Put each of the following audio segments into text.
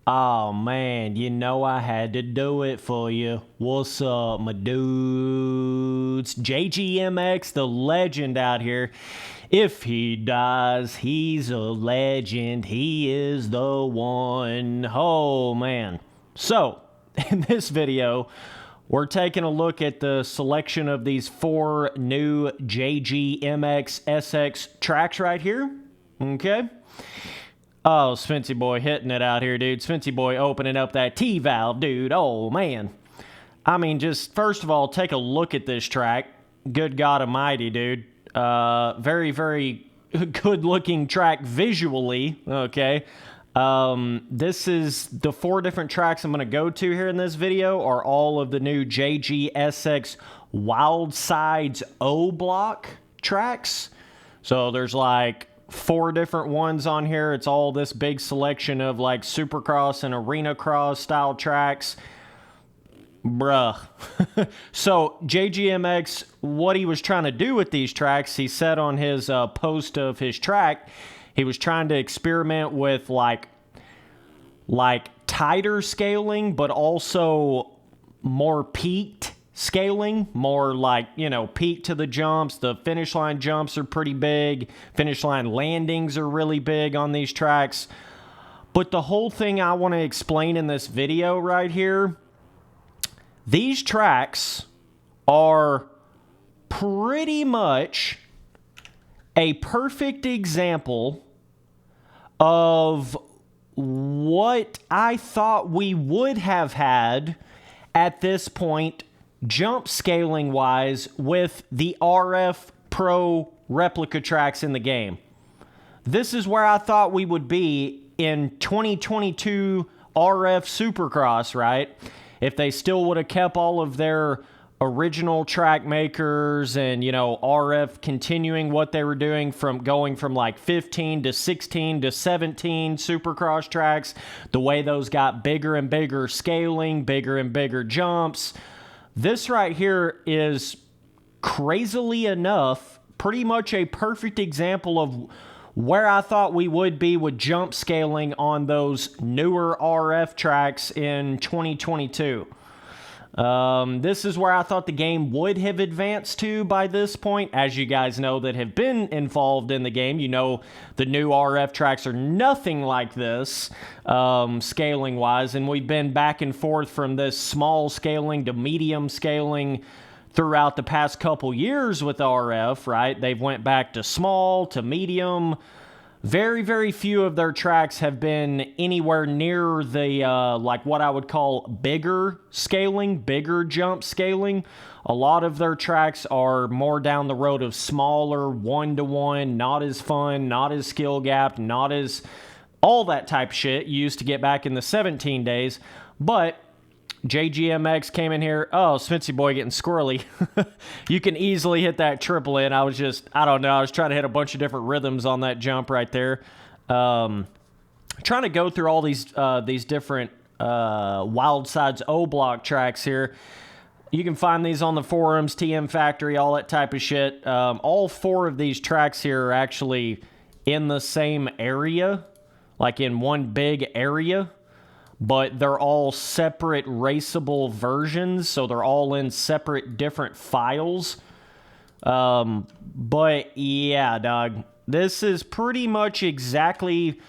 Oh man, you know I had to do it for you. What's up, my dudes? JGMX, the legend out here. If he dies, he's a legend. He is the one. Oh man. So, in this video, we're taking a look at the selection of these 4 new JGMX SX tracks right here. Okay. Oh, Spency boy hitting it out here, dude. Spency boy opening up that T-valve, dude. Oh, man. I mean, just first of all, take a look at this track. Good God almighty, dude. Very, very good-looking track visually, okay? This is the 4 different tracks I'm going to go to here in this video are all of the new JGSX Wild Sides O block tracks. So there's like 4 different ones on here. It's all this big selection of like Supercross and Arenacross style tracks. Bruh. So JGMX, what he was trying to do with these tracks, he said on his post of his track, he was trying to experiment with like tighter scaling, but also more peaked scaling, more like, you know, peak to the jumps. The finish line jumps are pretty big. Finish line landings are really big on these tracks. But the whole thing I want to explain in this video right here, these tracks are pretty much a perfect example of what I thought we would have had at this point jump scaling wise with the RF Pro replica tracks in the game. This is where I thought we would be in 2022 RF Supercross, right? If they still would have kept all of their original track makers and, you know, RF continuing what they were doing from going from like 15 to 16 to 17 Supercross tracks, the way those got bigger and bigger scaling, bigger and bigger jumps. This right here is, crazily enough, pretty much a perfect example of where I thought we would be with jump scaling on those newer RF tracks in 2022. This is where I thought the game would have advanced to by this point. As you guys know that have been involved in the game, you know the new RF tracks are nothing like this scaling-wise, and we've been back and forth from this small scaling to medium scaling throughout the past couple years with RF, right? They've went back to small, to medium. Very, very few of their tracks have been anywhere near the, like what I would call bigger scaling, bigger jump scaling. A lot of their tracks are more down the road of smaller, one-to-one, not as fun, not as skill gapped, not as all that type of shit you used to get back in the 17 days. But JGMX came in here. Oh, Spency boy getting squirrely. You can easily hit that triple in. I was trying to hit a bunch of different rhythms on that jump right there. Trying to go through all these different Wild Sides O block tracks here. You can find these on the forums, TM Factory, all that type of shit. All 4 of these tracks here are actually in the same area, like in one big area. But they're all separate raceable versions, so they're all in separate different files. But yeah, dog, this is pretty much exactly,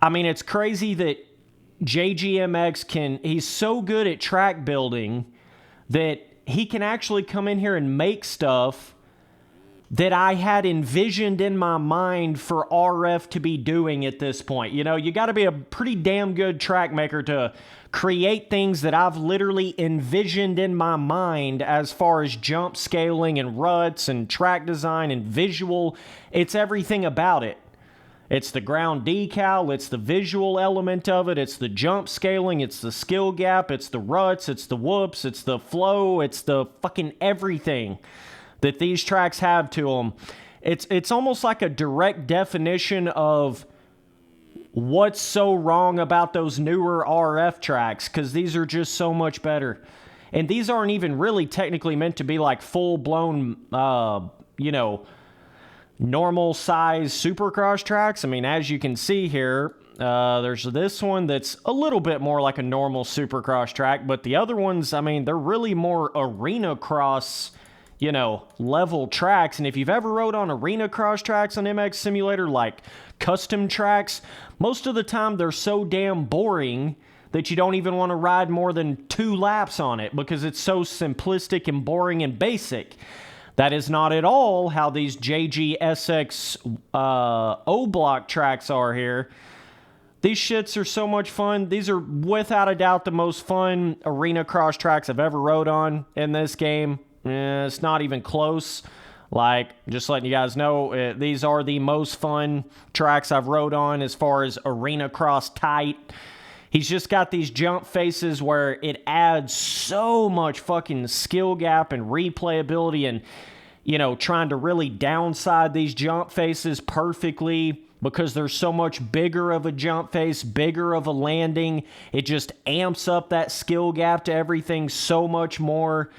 I mean, it's crazy that JGMX he's so good at track building that he can actually come in here and make stuff that I had envisioned in my mind for RF to be doing at this point. You know, you got to be a pretty damn good track maker to create things that I've literally envisioned in my mind as far as jump scaling and ruts and track design and visual. It's everything about it. It's the ground decal, it's the visual element of it, it's the jump scaling, it's the skill gap, it's the ruts, it's the whoops, it's the flow, it's the fucking everything that these tracks have to them. It's almost like a direct definition of what's so wrong about those newer RF tracks, because these are just so much better. And these aren't even really technically meant to be like full-blown, you know, normal size Supercross tracks. I mean, as you can see here, There's this one that's a little bit more like a normal Supercross track, but the other ones, I mean, they're really more Arenacross, you know, level tracks. And if you've ever rode on Arenacross tracks on MX Simulator, like custom tracks, most of the time they're so damn boring that you don't even want to ride more than 2 laps on it because it's so simplistic and boring and basic. That is not at all how these JGSX O-block tracks are here. These shits are so much fun. These are without a doubt the most fun Arenacross tracks I've ever rode on in this game. It's not even close. Like, just letting you guys know, these are the most fun tracks I've rode on as far as Arenacross tight. He's just got these jump faces where it adds so much fucking skill gap and replayability and, you know, trying to really downside these jump faces perfectly because there's so much bigger of a jump face, bigger of a landing. It just amps up that skill gap to everything so much more.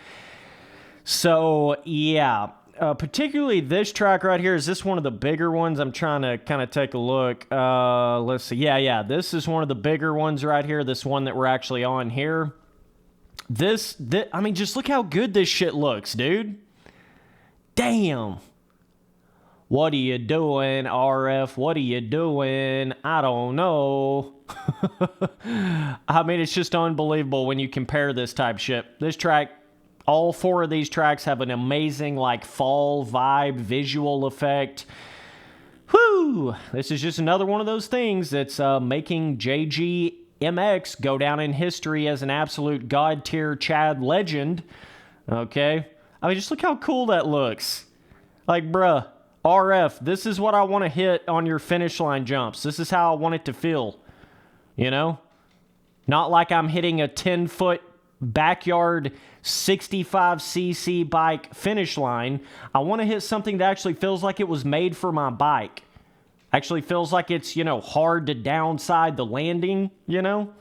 So, yeah. Particularly this track right here. Is this one of the bigger ones? I'm trying to kind of take a look. Let's see. Yeah. This is one of the bigger ones right here. This one that we're actually on here. This I mean, just look how good this shit looks, dude. Damn. What are you doing, RF? What are you doing? I don't know. I mean, it's just unbelievable when you compare this type shit. This track, all 4 of these tracks have an amazing, like, fall vibe, visual effect. Whew! This is just another one of those things that's making JGMX go down in history as an absolute god-tier Chad legend. Okay? I mean, just look how cool that looks. Like, bruh, RF, this is what I want to hit on your finish line jumps. This is how I want it to feel. You know? Not like I'm hitting a 10-foot backyard 65cc bike finish line. I want to hit something that actually feels like it was made for my bike. Actually feels like it's, you know, hard to downside the landing, you know?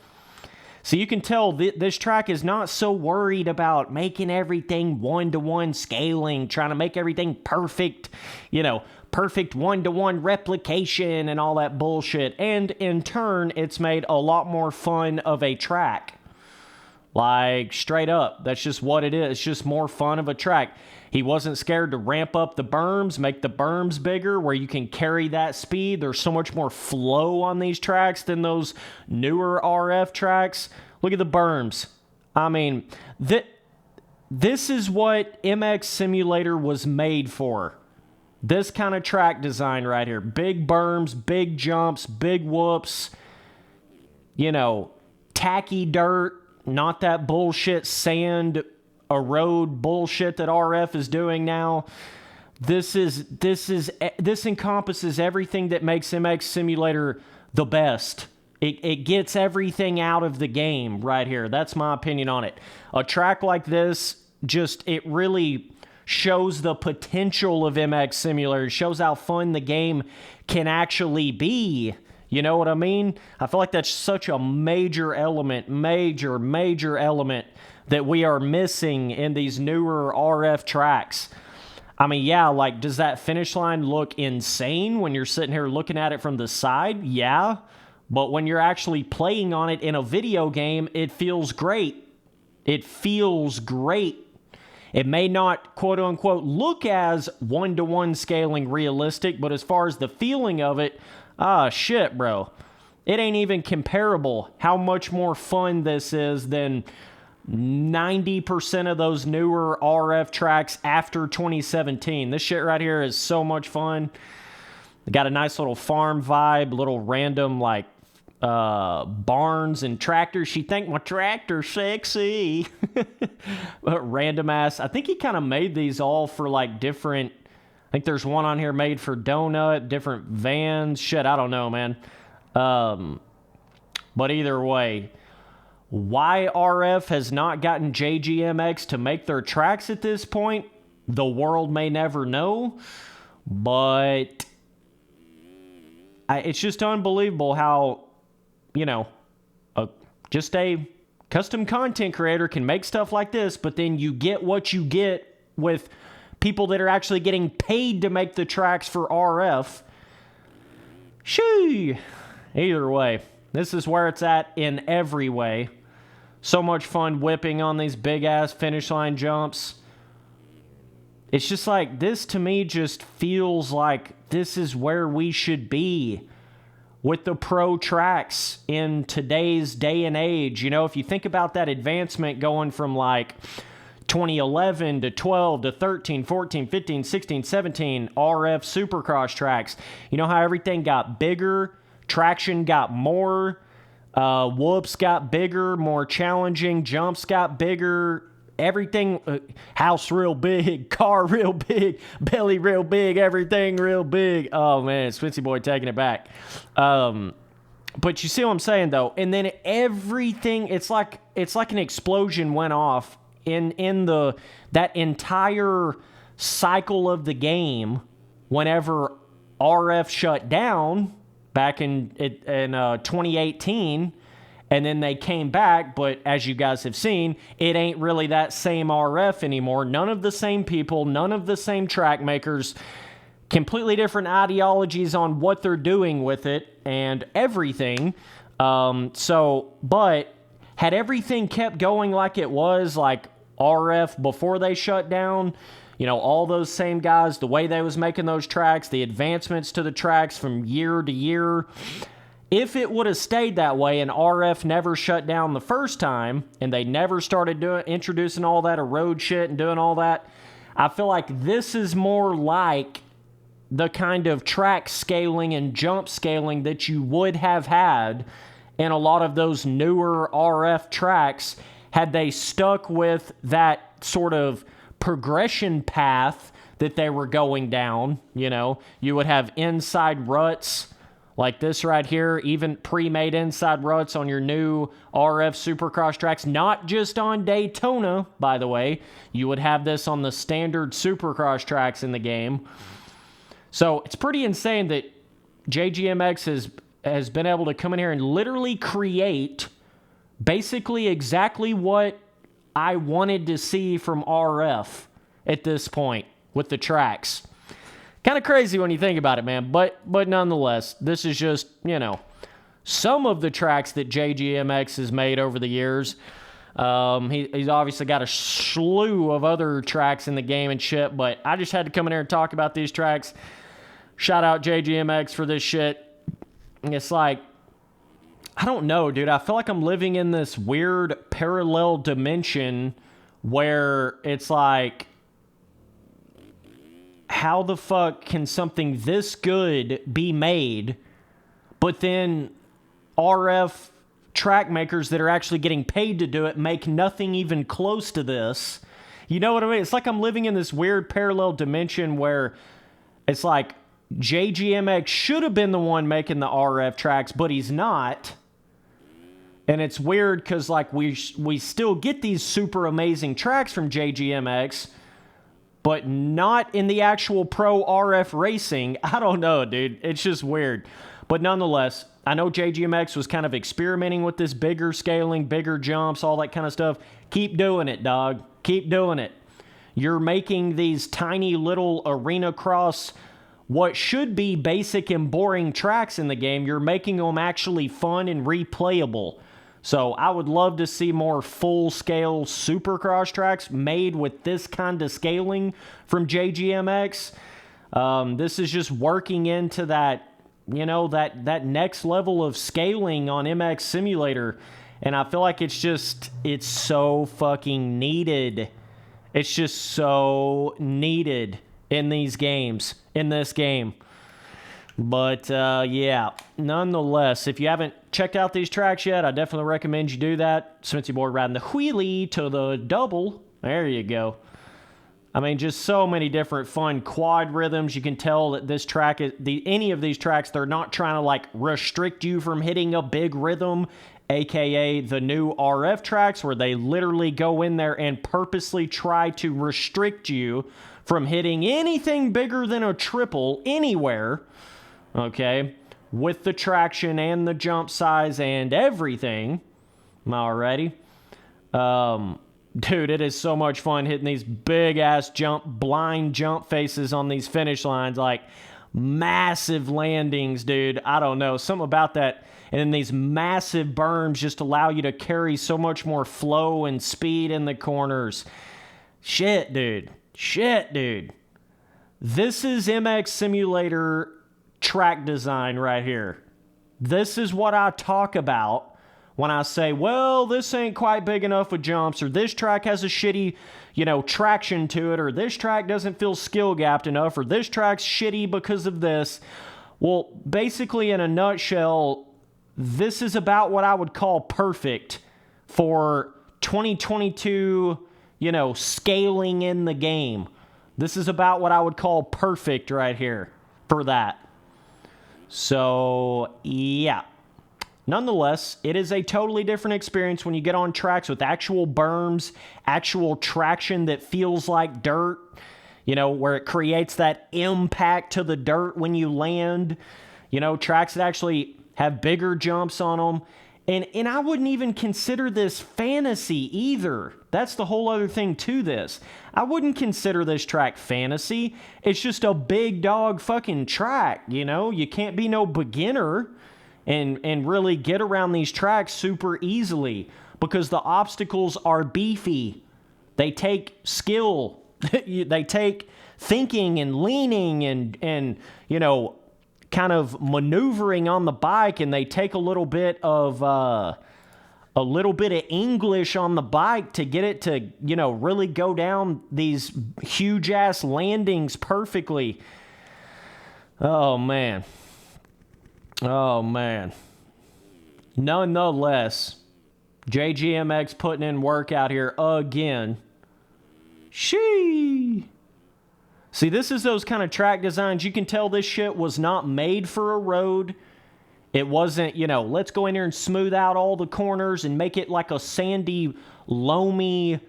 So you can tell this track is not so worried about making everything one-to-one scaling, trying to make everything perfect, you know, perfect one-to-one replication and all that bullshit. And in turn, it's made a lot more fun of a track. Like, straight up, that's just what it is. It's just more fun of a track. He wasn't scared to ramp up the berms, make the berms bigger, where you can carry that speed. There's so much more flow on these tracks than those newer RF tracks. Look at the berms. I mean, this is what MX Simulator was made for. This kind of track design right here. Big berms, big jumps, big whoops. You know, tacky dirt. Not that bullshit sand erode bullshit that RF is doing now. This encompasses everything that makes MX Simulator the best. It gets everything out of the game right here. That's my opinion on it. A track like this, it really shows the potential of MX Simulator. It shows how fun the game can actually be. You know what I mean? I feel like that's such a major element that we are missing in these newer RF tracks. I mean, yeah, like, does that finish line look insane when you're sitting here looking at it from the side? Yeah. But when you're actually playing on it in a video game, it feels great. It feels great. It may not, quote-unquote, look as one-to-one scaling realistic, but as far as the feeling of it, shit, bro. It ain't even comparable how much more fun this is than 90% of those newer RF tracks after 2017. This shit right here is so much fun. They got a nice little farm vibe, little random, like, barns and tractors. She think my tractor's sexy. Random ass. I think he kind of made these all for, like, different... I think there's one on here made for Donut, different vans. Shit, I don't know, man. But either way, why RF has not gotten JGMX to make their tracks at this point, the world may never know. But it's just unbelievable how, you know, just a custom content creator can make stuff like this, but then you get what you get with people that are actually getting paid to make the tracks for RF. Shoo! either way, this is where it's at in every way. So much fun whipping on these big-ass finish line jumps. It's just like, this to me just feels like this is where we should be with the pro tracks in today's day and age. You know, if you think about that advancement going from like 2011 to 12 to 13, 14, 15, 16, 17 RF Supercross tracks. You know how everything got bigger, traction got more, whoops got bigger, more challenging, jumps got bigger, everything, house real big, car real big, belly real big, everything real big. Oh man, Switzy Boy taking it back. But you see what I'm saying though? And then everything, it's like an explosion went off in that entire cycle of the game whenever RF shut down back in 2018, and then they came back. But as you guys have seen, it ain't really that same RF anymore. None of the same people, none of the same track makers, completely different ideologies on what they're doing with it and everything. But had everything kept going like it was, like RF before they shut down, you know, all those same guys, the way they was making those tracks, the advancements to the tracks from year to year, if it would have stayed that way and RF never shut down the first time and they never started introducing all that road shit and doing all that, I feel like this is more like the kind of track scaling and jump scaling that you would have had in a lot of those newer RF tracks had they stuck with that sort of progression path that they were going down. You know, you would have inside ruts like this right here, even pre-made inside ruts on your new RF Supercross tracks, not just on Daytona, by the way. You would have this on the standard Supercross tracks in the game. So it's pretty insane that JGMX has been able to come in here and literally create basically exactly what I wanted to see from RF at this point with the tracks. Kind of crazy when you think about it, man. But nonetheless, this is just, you know, some of the tracks that JGMX has made over the years. He's obviously got a slew of other tracks in the game and shit, but I just had to come in here and talk about these tracks. Shout out JGMX for this shit. It's like, I don't know, dude. I feel like I'm living in this weird parallel dimension where it's like, how the fuck can something this good be made, but then RF track makers that are actually getting paid to do it make nothing even close to this? You know what I mean? It's like I'm living in this weird parallel dimension where it's like JGMX should have been the one making the RF tracks, but he's not. And it's weird because like we still get these super amazing tracks from JGMX, but not in the actual pro RF racing. I don't know, dude. It's just weird. But nonetheless, I know JGMX was kind of experimenting with this bigger scaling, bigger jumps, all that kind of stuff. Keep doing it, dog. Keep doing it. You're making these tiny little Arenacross, what should be basic and boring tracks in the game. You're making them actually fun and replayable. So I would love to see more full-scale Supercross tracks made with this kind of scaling from JGMX. This is just working into that, you know, that next level of scaling on MX Simulator. And I feel like it's so fucking needed. It's just so needed in these games, in this game. But, yeah, nonetheless, if you haven't checked out these tracks yet, I definitely recommend you do that. Smithy Boy riding the wheelie to the double. There you go. I mean, just so many different fun quad rhythms. You can tell that this track, any of these tracks, they're not trying to, like, restrict you from hitting a big rhythm, a.k.a. the new RF tracks, where they literally go in there and purposely try to restrict you from hitting anything bigger than a triple anywhere. Okay, with the traction and the jump size and everything. Alrighty. Dude, it is so much fun hitting these big-ass blind jump faces on these finish lines. Like, massive landings, dude. I don't know, something about that. And then these massive berms just allow you to carry so much more flow and speed in the corners. Shit, dude. Shit, dude. This is MX Simulator track design right here. This is what I talk about when I say, well, this ain't quite big enough with jumps, or this track has a shitty, traction to it, or this track doesn't feel skill gapped enough, or this track's shitty because of this. Well, basically, in a nutshell, this is about what I would call perfect for 2022, scaling in the game. This is about what I would call perfect right here for that. So, yeah. Nonetheless, it is a totally different experience when you get on tracks with actual berms, actual traction that feels like dirt, where it creates that impact to the dirt when you land. Tracks that actually have bigger jumps on them. And I wouldn't even consider this fantasy either. That's the whole other thing to this. I wouldn't consider this track fantasy. It's just a big dog fucking track, You can't be no beginner and really get around these tracks super easily because the obstacles are beefy. They take skill. They take thinking and leaning and kind of maneuvering on the bike, and they take a little bit of English on the bike to get it to really go down these huge ass landings perfectly. Oh man. Nonetheless, JGMX putting in work out here again. See, this is those kind of track designs. You can tell this shit was not made for a road. It wasn't, let's go in here and smooth out all the corners and make it like a sandy, loamy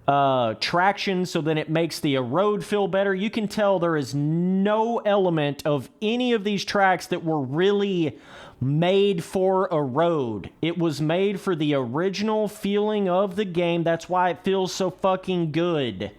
traction so then it makes the road feel better. You can tell there is no element of any of these tracks that were really made for a road. It was made for the original feeling of the game. That's why it feels so fucking good.